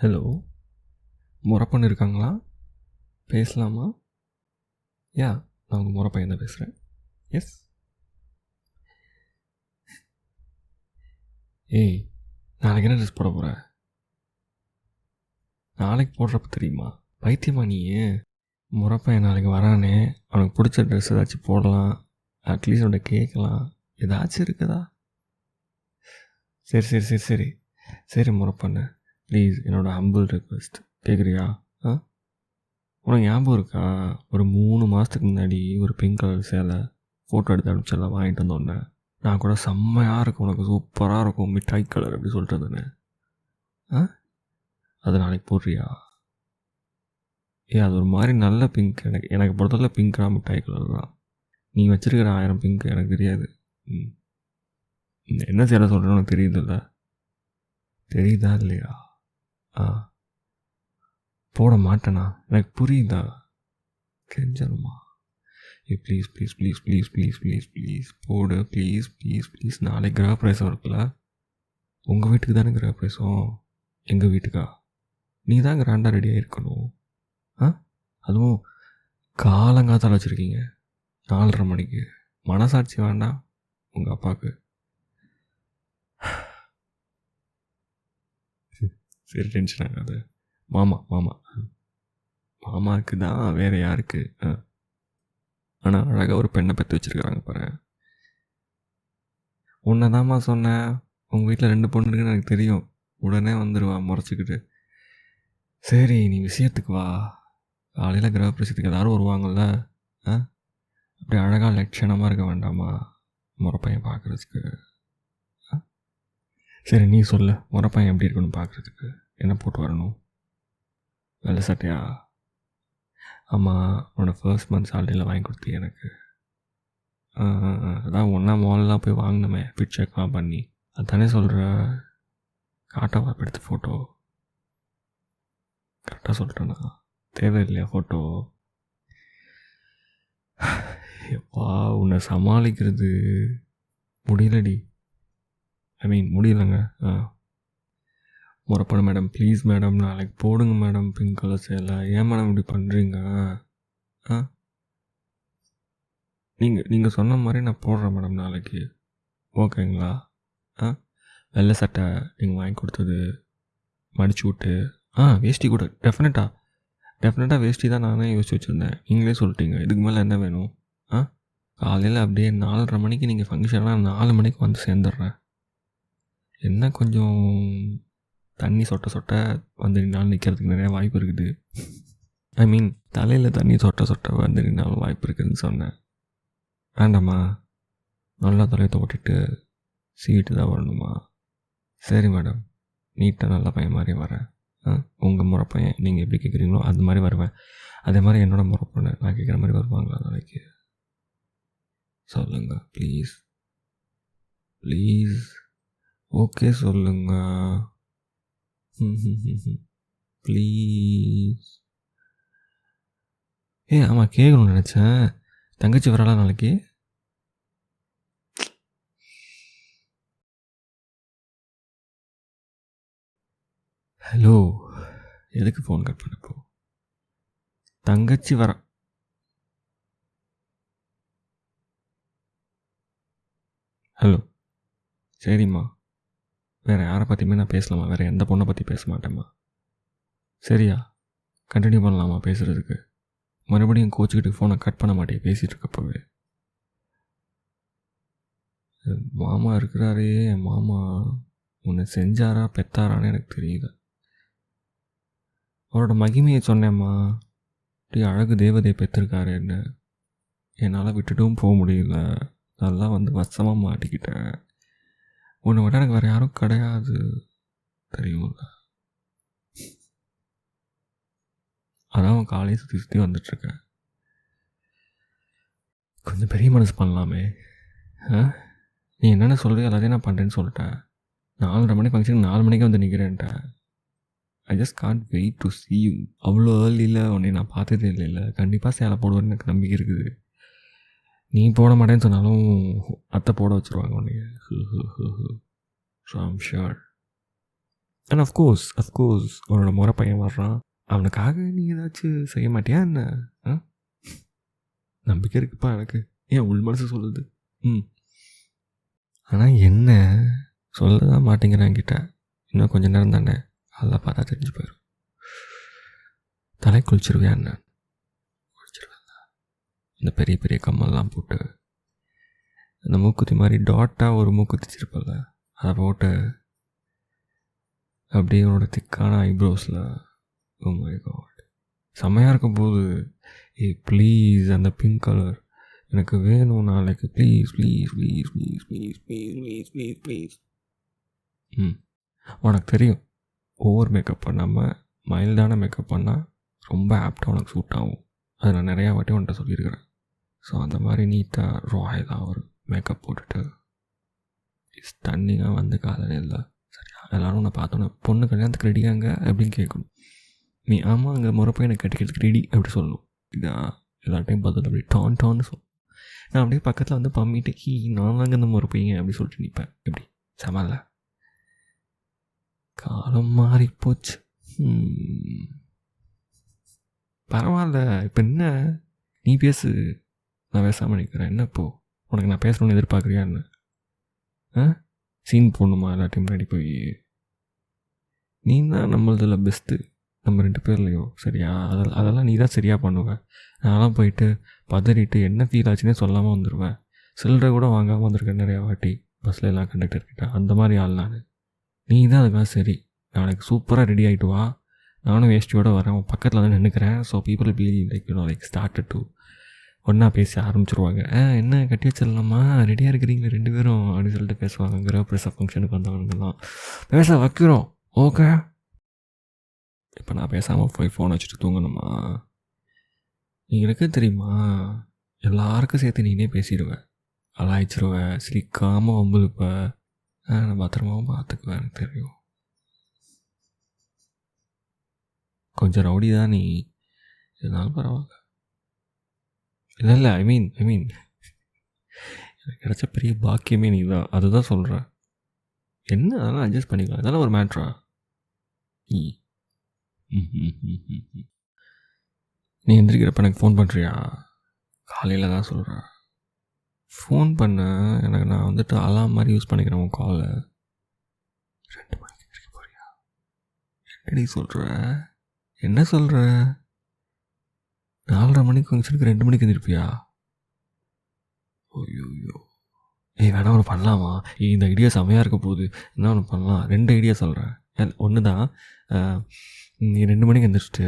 Hello, முறை இருக்காங்களா? பேசலாமா? யா, நான் உங்கள் முறை பையன் தான் பேசுகிறேன். எஸ். ஏய், நாளைக்கு என்ன ட்ரெஸ் போட போகிற? நாளைக்கு போடுறப்ப தெரியுமா? பைத்தியமா நீ? முறை பையன் நாளைக்கு வரானே, அவனுக்கு பிடிச்ச ட்ரெஸ் ஏதாச்சும் போடலாம், அட்லீஸ்ட் அவன்கிட்ட கேட்கலாம், ஏதாச்சும் இருக்குதா? சரி சரி சரி சரி சரி முறை பண்ணு ப்ளீஸ், என்னோடய ஹம்பிள் ரிக்வெஸ்ட் கேட்குறியா? உனக்கு ஞாபகம் இருக்கா, ஒரு 3 மாதத்துக்கு முன்னாடி ஒரு பிங்க் கலர் சேலை ஃபோட்டோ எடுத்து அனுப்பிச்செல்லாம் வாங்கிட்டு வந்தோடனே நான் கூட செம்மையாக இருக்கும், உனக்கு சூப்பராக இருக்கும், மிட்டாய் கலர் அப்படி சொல்லிட்டு இருந்தேனே. அது நாளைக்கு போடுறியா? அது ஒரு மாதிரி நல்ல பிங்க். எனக்கு பொறுத்தவரை பிங்க்னா மிட்டாய் கலர் தான். நீ வச்சுருக்கிற 1000 பிங்க் எனக்கு தெரியாது. என்ன சேலை சொல்கிறேன்னு உனக்கு தெரியுதுல்ல? தெரியுதா இல்லையா? போட மாட்டேனா? எனக்கு புரியுதா? கெஞ்சணுமா? Please please please please please please please போடு, ப்ளீஸ் ப்ளீஸ் ப்ளீஸ். நாளைக்கு கிரக பிரவேசம் இருக்குல்ல? உங்கள் வீட்டுக்கு தானே கிரக பிரவேசம், எங்கள் வீட்டுக்கா? நீ தான் கிராண்டாக ரெடியாக இருக்கணும். அதுவும் காலங்காத்தால் வச்சுருக்கீங்க 4:30 மணிக்கு. மனசாட்சி வேண்டாம் உங்கள் அப்பாவுக்கு? சரி, டென்ஷன் ஆகாது. மாமாவுக்கு தான், வேறு யாருக்கு? ஆனால் அழகாக ஒரு பெண்ணை பெற்று வச்சுருக்காங்க பாரு. உன்னை தாம்மா சொன்னேன், உங்கள் வீட்டில் 2 பொண்ணு இருக்குன்னு எனக்கு தெரியும். உடனே வந்துடுவா முறைச்சிக்கிட்டு. சரி, நீ விஷயத்துக்கு வா. காலையில் கிரகப்பிரவேசத்துக்கு எல்லோரும் வருவாங்கள்ல, அப்படி அழகாக லட்சணமாக இருக்க வேண்டாமா முறைப்பையன் பார்க்குறதுக்கு? சரி, நீ சொல்லு, முறைப்பையன் எப்படி இருக்குன்னு பார்க்குறதுக்கு என்ன போட்டு வரணும்? வெள்ளை சட்டையா? ஆமாம், உன்னோட ஃபர்ஸ்ட் மந்த் சேலரியில் வாங்கி கொடுத்தி எனக்கு. அதான் ஒன்றா மால்லாம் போய் வாங்கினோமே பிக்சர்லாம் பண்ணி, அதுதானே சொல்கிற? காட்டவா எடுத்த ஃபோட்டோ? கரெக்டாக சொல்லிட்டேண்ணா, தேவையில்லையா ஃபோட்டோ? எப்பா, உன்னை சமாளிக்கிறது முடியலடி. முடியலைங்க. முறைப்பட மேடம், ப்ளீஸ் மேடம், நாளைக்கு போடுங்க மேடம் பிங்க் கலர் சேலை. ஏன் மேடம் இப்படி பண்ணுறீங்க? நீங்கள் சொன்ன மாதிரி நான் போடுறேன் மேடம் நாளைக்கு, ஓகேங்களா? வெள்ளை சட்டை நீங்கள் வாங்கி கொடுத்தது மடிச்சு விட்டு, வேஷ்டி கூட டெஃபினட்டாக வேஷ்டி தான் நானே யோசிச்சு வச்சுருந்தேன். நீங்களே சொல்லிட்டீங்க, இதுக்கு மேலே என்ன வேணும்? காலையில் அப்படியே 4:30 மணிக்கு நீங்கள் ஃபங்க்ஷன்லாம் 4 மணிக்கு வந்து சேர்ந்துடுறேன். என்ன கொஞ்சம் தண்ணி சொட்ட வந்து நின்னாலும் நிற்கிறதுக்கு நிறையா வாய்ப்பு இருக்குது. தலையில் தண்ணி சொட்ட வந்து நின்னாலும் வாய்ப்பு இருக்குதுன்னு சொன்னேன். வேண்டாமா? நல்லா தலையை ஓட்டிட்டு சீட்டு தான் வரணுமா? சரி மேடம், நீட்டாக நல்ல பையன் மாதிரி வரேன். உங்கள் முறை பையன் நீங்கள் எப்படி கேட்குறீங்களோ அது மாதிரி வருவேன். அதே மாதிரி என்னோடய முறை பொண்ணு நான் கேட்குற மாதிரி வருவாங்களா நாளைக்கு? சொல்லுங்க ப்ளீஸ் ப்ளீஸ். ஓகே சொல்லுங்க ப்ளீஸ். ஆமாம், கேட்கணும்னு நினச்சேன். தங்கச்சி வரலாம் நாளைக்கு? ஹலோ, எதுக்கு ஃபோன் கட் பண்ணப்போ? தங்கச்சி வர. ஹலோ, சரிம்மா. வேறு யாரை பற்றியுமே நான் பேசலாமா? வேறு எந்த பொண்ணை பற்றி பேச மாட்டேம்மா. சரியா? கண்டினியூ பண்ணலாமா பேசுகிறதுக்கு? மறுபடியும் கோச்சிக்கிட்டு ஃபோனை கட் பண்ண மாட்டேன் பேசிகிட்டு இருக்கப்பவே. மாமா இருக்கிறாரே, என் மாமா உன்னை செஞ்சாரா பெத்தாரான்னு எனக்கு தெரியல. அவரோட மகிமையை சொன்னேம்மா, இப்படி அழகு தேவதையை பெற்றிருக்காரு. என்ன என்னால் விட்டுட்டும் போக முடியல. நல்லா வந்து வசமாக மாட்டிக்கிட்டேன். உன்னை விட எனக்கு வேறு யாரும் கிடையாது, தெரியும்ல? அதான் அவன் காலையை சுற்றி வந்துட்டுருக்கேன். கொஞ்சம் பெரிய மனசு பண்ணலாமே. நீ என்னென்ன சொல்கிற எல்லாத்தையும் நான் பண்ணுறேன்னு சொல்லிட்டேன். 4:30 மணி ஃபங்க்ஷனுக்கு 4 மணிக்கு வந்து நிற்கிறேன்ட்டேன். I just can't wait to see you. அவ்வளோ ஏர்லியில் உன்னை நான் பார்த்ததே இல்லை. கண்டிப்பாக சேலை போடுவேன்னு எனக்கு நம்பிக்கை இருக்குது. நீ போட மாட்டேன்னு சொன்னாலும் அத்தை போட வச்சுருவாங்க உன்னைய. So I'm sure. And of course உன்னோட முறை பையன் வர்றான், அவனுக்காக நீ ஏதாச்சும் செய்ய மாட்டியா என்ன? நம்பிக்கை இருக்குப்பா எனக்கு, ஏன் உள் மனசு சொல்லுது. ஆனால் என்ன சொல்ல தான் மாட்டேங்கிறேன் என்கிட்ட. இன்னும் கொஞ்சம் நேரம் தானே, அதெல்லாம் பார்த்தா தெரிஞ்சு போயிடும். தலை குளிச்சிருவியா என்ன? குளிச்சிருவேன். இந்த பெரிய பெரிய கம்மல்லாம் போட்டு, அந்த மூக்குத்தி மாதிரி டாட்டாக ஒரு மூக்குத்தி வச்சிருப்பல, அதை போட்டு அப்படியே உன்னோட திக்கான ஐப்ரோஸில், ஓ மை காட் செம்மையாக இருக்கும் போது, ப்ளீஸ் அந்த பிங்க் கலர் எனக்கு வேணும் நாளைக்கு, please please please please please please please please please. உனக்கு தெரியும், ஓவர் மேக்கப் பண்ணாமல் மைல்டான மேக்கப் பண்ணால் ரொம்ப ஆப்டாக உனக்கு சூட் ஆகும். அதை நான் நிறையா வாட்டி உன்கிட்ட சொல்லியிருக்கிறேன். ஸோ அந்த மாதிரி நீட்டாக ராயலாக ஒரு மேக்கப் போட்டுட்டு ஸ்டன்னிங்காக வந்து காலையில் இல்லை சரியா, எல்லோரும் உன்னை பார்த்தோன்னே பொண்ணு கல்யாணத்துக்கு ரெடியாங்க அப்படின்னு கேட்கணும். நீ ஆமாம் அங்கே முறைப்போ எனக்கு கட்டிக்கிறதுக்கு ரெடி அப்படி சொல்லணும். இதான் எல்லாட்டையும் பதில் அப்படி டான்னு சொல்லணும். நான் அப்படியே பக்கத்தில் வந்து பம்மிட்டு நான் தாங்க இந்த முறைப்பீங்க அப்படி சொல்லிட்டு நிற்பேன். எப்படி சமல்ல, காலம் மாறி போச்சு. பரவாயில்ல, இப்போ என்ன நீ பேசு, நான் பேசாமல் நிற்கிறேன். என்ன இப்போ உனக்கு நான் பேசணுன்னு எதிர்பார்க்குறியா என்ன? சீன் போடணுமா எல்லாத்தையும் முன்னாடி போய்? நீ தான் நம்மளதில் பெஸ்ட்டு, நம்ம 2 பேர்லையும் சரியா. அதெல்லாம் நீ தான் சரியாக பண்ணுவேன். நான்லாம் போயிட்டு பதறிட்டு என்ன ஃபீல் ஆச்சுன்னே சொல்லாமல் வந்துடுவேன். சில்லறை கூட வாங்காமல் வந்திருக்கேன் நிறையா வாட்டி பஸ்ஸில் எல்லாம் கண்டக்டர்கிட்ட. அந்த மாதிரி ஆள் நான். நீ தான் அதுக்காக சரி, நாளைக்கு சூப்பராக ரெடி ஆகிட்டு வா, நானும் வேஷ்டியோடு வரேன், உன் பக்கத்தில் வந்து நின்றுக்கிறேன். So people be like start to ஒன்றா பேச ஆரம்பிச்சிருவாங்க. என்ன கட்டி வச்சிடலாமா, ரெடியாக இருக்கிறீங்களா 2 பேரும் அப்படின்னு சொல்லிட்டு பேசுவாங்க. கிரகப்பிரசவ ஃபங்க்ஷனுக்கு வந்தவங்கலாம் பேச வைக்கிறோம். ஓகே, இப்போ நான் பேசாமல் போய் ஃபோன் வச்சுட்டு தூங்கணுமா? நீ எனக்கு தெரியுமா, எல்லாருக்கும் சேர்த்து நீனே பேசிடுவேன், அலாய்ச்சிருவேன், சிரிக்காமல் வம்புழுப்பேன். நான் பத்திரமாவும் பார்த்துக்குவேன், எனக்கு தெரியும். கொஞ்சம் ரவுடி தான் நீ, இதனாலும் பரவாயில்ல. இல்லை ஐ மீன் எனக்கு கிடச்ச பெரிய பாக்கியமே நீ தான், அதுதான் சொல்கிறேன். என்ன அதெல்லாம் அட்ஜஸ்ட் பண்ணிக்கலாம், இதெல்லாம் ஒரு மேட்ரா? நீ எந்திரிக்கிறப்ப எனக்கு ஃபோன் பண்ணுறியா? காலையில் தான் சொல்கிறேன். ஃபோன் பண்ண எனக்கு, நான் வந்துட்டு அலாம் மாதிரி யூஸ் பண்ணிக்கிறேன் உன் காலை. 2 மணிக்கு எந்திரிக்க போறியா? என்னடி சொல்கிற? என்ன சொல்கிற? 4:30 மணிக்கு ஃபங்க்ஷனுக்கு 2 மணிக்கு எந்திரிப்பியா? ஐயோ வேணா ஒன்று பண்ணலாமா? இந்த ஐடியா செமையாக இருக்க போகுது. என்ன ஒன்று பண்ணலாம், 2 ஐடியா சொல்கிறேன். ஒன்று தான், நீ 2 மணிக்கு எந்திரிச்சிட்டு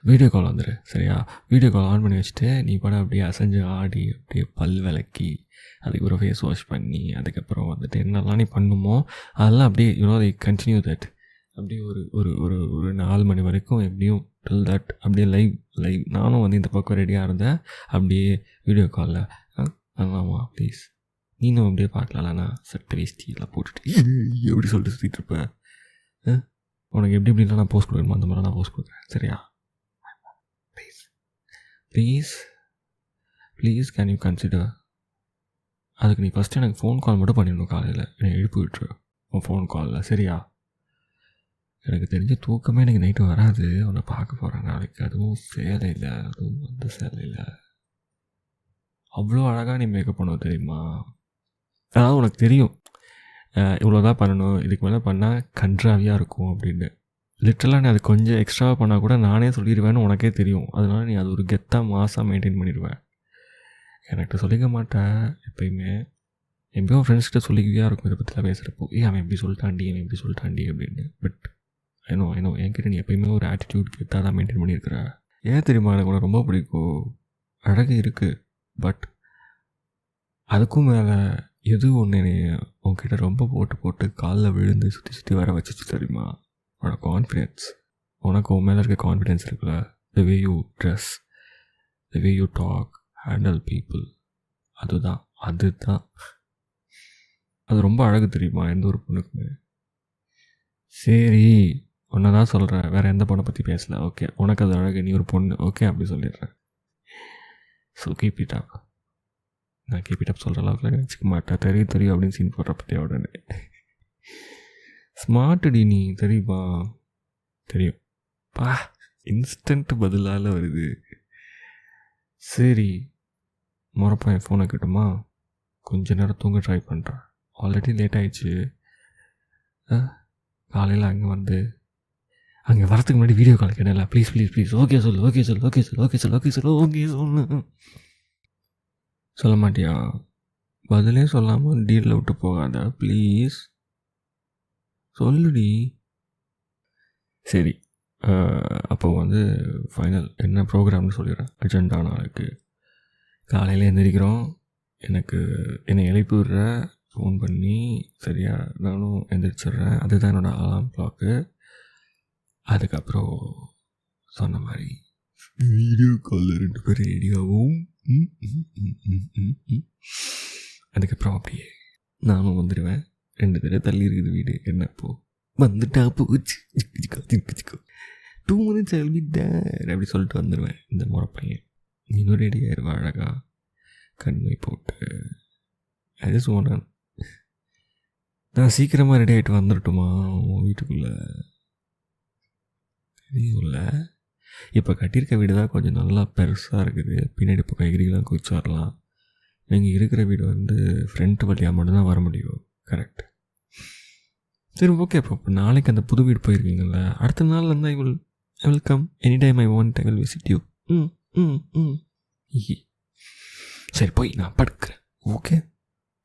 வீடியோ கால் வந்துடு சரியா. வீடியோ கால் ஆன் பண்ணி வச்சுட்டு நீ படம் அப்படியே அசைஞ்சு ஆடி அப்படியே பல் விளக்கி அதுக்கு ஒரு ஃபேஸ் வாஷ் பண்ணி அதுக்கப்புறம் வந்துட்டு என்னெல்லாம் நீ பண்ணுமோ அதெல்லாம் அப்படியே கண்டினியூ தட். அப்படியே ஒரு 4 மணி வரைக்கும் எப்படியும் டில் தட் அப்படியே லைவ் நானும் வந்து இந்த பக்கம் ரெடியாக இருந்தேன். அப்படியே வீடியோ காலில் ஆமாம்மா ப்ளீஸ் நீனும் அப்படியே பார்க்கலாம்ண்ணா, சட்டை வேஷ்டியெல்லாம் போட்டுட்டு எப்படி சொல்லிட்டு சுற்றிட்டு இருப்பேன். உனக்கு எப்படிலாம் நான் போஸ்ட் கொடுக்கணுமோ அந்த மாதிரி நான் போஸ்ட் கொடுக்குறேன் சரியா. Please can you consider. அதுக்கு நீ ஃபஸ்ட்டு எனக்கு ஃபோன் கால் மட்டும் பண்ணிடணும். காலையில் என்னை எழுப்பி விட்டுரு உன் ஃபோன் காலில் சரியா. எனக்கு தெரிஞ்ச தூக்கமே எனக்கு நைட்டு வராது, உன்னை பார்க்க போகிறேன் நாளைக்கு. அதுவும் சேலையில், அதுவும் அந்த சேலையில் அவ்வளோ அழகாக நீ மேக்கப் பண்ணுவ தெரியுமா. அதாவது உனக்கு தெரியும் இவ்வளோதான் பண்ணணும், இதுக்கு மேலே பண்ணால் கன்றாவியாக இருக்கும் அப்படின்னு. லிட்டரலாக நீ அது கொஞ்சம் எக்ஸ்ட்ராவாக பண்ணால் கூட நானே சொல்லிடுவேன்னு உனக்கே தெரியும். அதனால நீ அது ஒரு கெத்தாக மாசாக மெயின்டைன் பண்ணிடுவேன். எனக்கு சொல்லிக்க மாட்டேன் எப்பயுமே. எப்பயும் ஃப்ரெண்ட்ஸ்கிட்ட சொல்லிக்கவே இருக்கும் இதை பற்றிலாம் பேசுகிறப்போ, அவன் எப்படி சொல்லிட்டாண்டி அப்படின்னு. பட் ஐநோ என்கிட்ட நீ எப்பயுமே ஒரு ஆட்டிடியூட் கெத்தாக தான் மெயின்டைன் பண்ணியிருக்கிற. ஏன் தெரியுமா, எனக்கு உனக்கு ரொம்ப பிடிக்கும். அழகு இருக்குது, பட் அதுக்கும் மேலே எது ஒன்று உன்கிட்ட ரொம்ப போட்டு காலில் விழுந்து சுற்றி வர வச்சிச்சு தெரியுமா. உனக்கு கான்ஃபிடென்ஸ், உனக்கு உன் மேலே இருக்க கான்ஃபிடென்ஸ் இருக்குல்ல. The way you dress, the way you talk, handle people, அதுதான் அது ரொம்ப அழகு தெரியுமா எந்த ஒரு பொண்ணுக்குமே. சரி ஒன்றை தான் சொல்கிறேன், வேறு எந்த பொண்ணை பற்றி பேசல. ஓகே உனக்கு அது அழகு, நீ ஒரு பொண்ணு, ஓகே அப்படி சொல்லிடுறேன். So keep it up. நான் கீப் இட் அப் சொல்கிற அளவுக்கு நினச்சிக்க மாட்டேன். தெரியும் அப்படின்னு சீன் போடுற பற்றிய உடனே. ஸ்மார்ட்டுடி நீ, தெரியுமா? தெரியும் பா. இன்ஸ்டன்ட் பதிலால் வருது. சரி, மொறப்பா என் ஃபோனை கிட்டுமா? கொஞ்ச நேரம் தூங்க ட்ரை பண்ணுறேன். ஆல்ரெடி லேட் ஆகிடுச்சு. காலையில் அங்கே வரத்துக்கு முன்னாடி வீடியோ கால் கேட்டல. Please please please. ஓகே சொல்லு, ஓகே சொல்லு, ஓகே சொல்லு, ஓகே சொல்லு, ஓகே சொல்லு, ஓகே சொல்லு. சொல்ல மாட்டியா? பதிலே சொல்லாமல் டீலில் விட்டு போகாத ப்ளீஸ், சொல்லுடி. சரி, அப்போ ஃபைனல் என்ன ப்ரோக்ராம்னு சொல்லிடுறேன். அஜெண்டா நாளைக்கு காலையில் எந்திரிக்கிறோம். என்னை எழுப்பி விடுற, ஃபோன் பண்ணி. சரியா? நானும் எந்திரிச்சிட்றேன். அதுதான் என்னோடய அலாம் கிளாக்கு. அதுக்கப்புறம் சொன்ன மாதிரி வீடியோ காலில் 2 பேரும் ரெடியாகவும். அதுக்கப்புறம் அப்படியே நானும் வந்துடுவேன். 2 தடவை தள்ளி இருக்குது வீடு. என்னப்போ வந்துட்டா போச்சு, 2 minutes I'll be there அப்படி சொல்லிட்டு வந்துடுவேன். இந்த முறைப்பையன் இன்னும் ரெடி ஆயிடுவா அழகா கண்மை போட்டு. அது சொன்னேன், நான் சீக்கிரமாக ரெடி ஆகிட்டு வந்துடட்டுமா உன் வீட்டுக்குள்ளே? தெரியும்ல, இப்போ கட்டியிருக்க வீடு தான் கொஞ்சம் நல்லா பெருசாக இருக்குது. பின்னாடி இப்போ கைகறிலாம் குச்சி வரலாம். நீங்கள் இருக்கிற வீடு ஃப்ரண்ட் வழியாக மட்டும்தான் வர முடியும். கரெக்ட். சரி, ஓகே. இப்போ நாளைக்கு அந்த புது வீடு போயிருக்கீங்கள, அடுத்த நாள் I will come any time I want. I will visit you. சரி, போய் நான் படுக்கிறேன். Okay,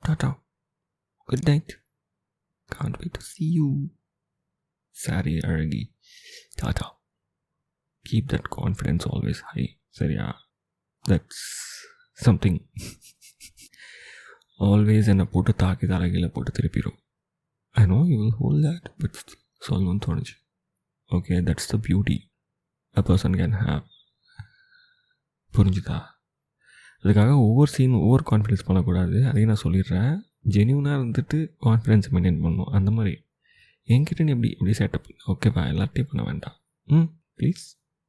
tata, good night. Can't wait to see you. Sorry, அழகி. Tata. Keep that confidence always high. சரியா? That's something. Always என்னை போட்டு தாக்கி தலைகீழ போட்டு திருப்பிடும். I know you will hold that, but சொல்லணும்னு தோணுச்சு. Okay, that's the beauty a person can have. புரிஞ்சுதா? அதுக்காக ஒவ்வொரு சீன் ஓவர் கான்ஃபிடென்ஸ் பண்ணக்கூடாது. அதையும் நான் சொல்லிடுறேன். ஜென்யூனாக கான்ஃபிடென்ஸ் மெயின்டைன் பண்ணணும். அந்த மாதிரி என்கிட்ட நீ எப்படி செட்டப் பண்ணு. ஓகேவா? எல்லாத்தையும் பண்ண வேண்டாம். ப்ளீஸ்,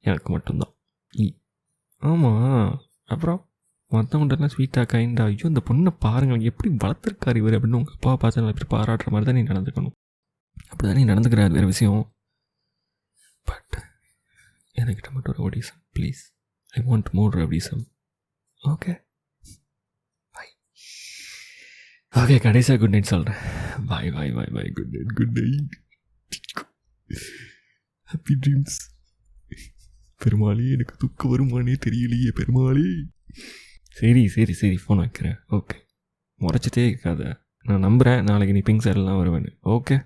எனக்கு மட்டும்தான். ஆமாம், அப்புறம் மற்றவங்கள்டெல்லாம் ஸ்வீட்டாக கைண்டாக, ஐயோ இந்த பொண்ணை பாருங்கள் எப்படி வளர்த்துருக்காரு இவர் அப்படின்னு உங்கள் அப்பா பார்த்து நல்லா எப்படி பாராட்டுற மாதிரி தான் நீ நடந்துக்கணும். அப்படி தான் நீ நடந்துக்கிறாரு, வேறு விஷயம். பட் என்கிட்ட மட்டும் ஒரு rowdyism please. I want more rowdyism. Okay, bye. Okay, கடைசியாக குட் நைட் சொல்கிறேன். Bye bye bye bye. Good night, good night. Happy dreams. பெருமாளே, எனக்கு தூக்கம் வருமானே தெரியலையே பெருமாளே. சரி சரி சரி, ஃபோன் வைக்கிறேன். ஓகே, முறைச்சிட்டே இருக்காத. நான் நம்புகிறேன் நாளைக்கு நீ பிங்க் சைடெலாம் வருவேன்னு. ஓகே.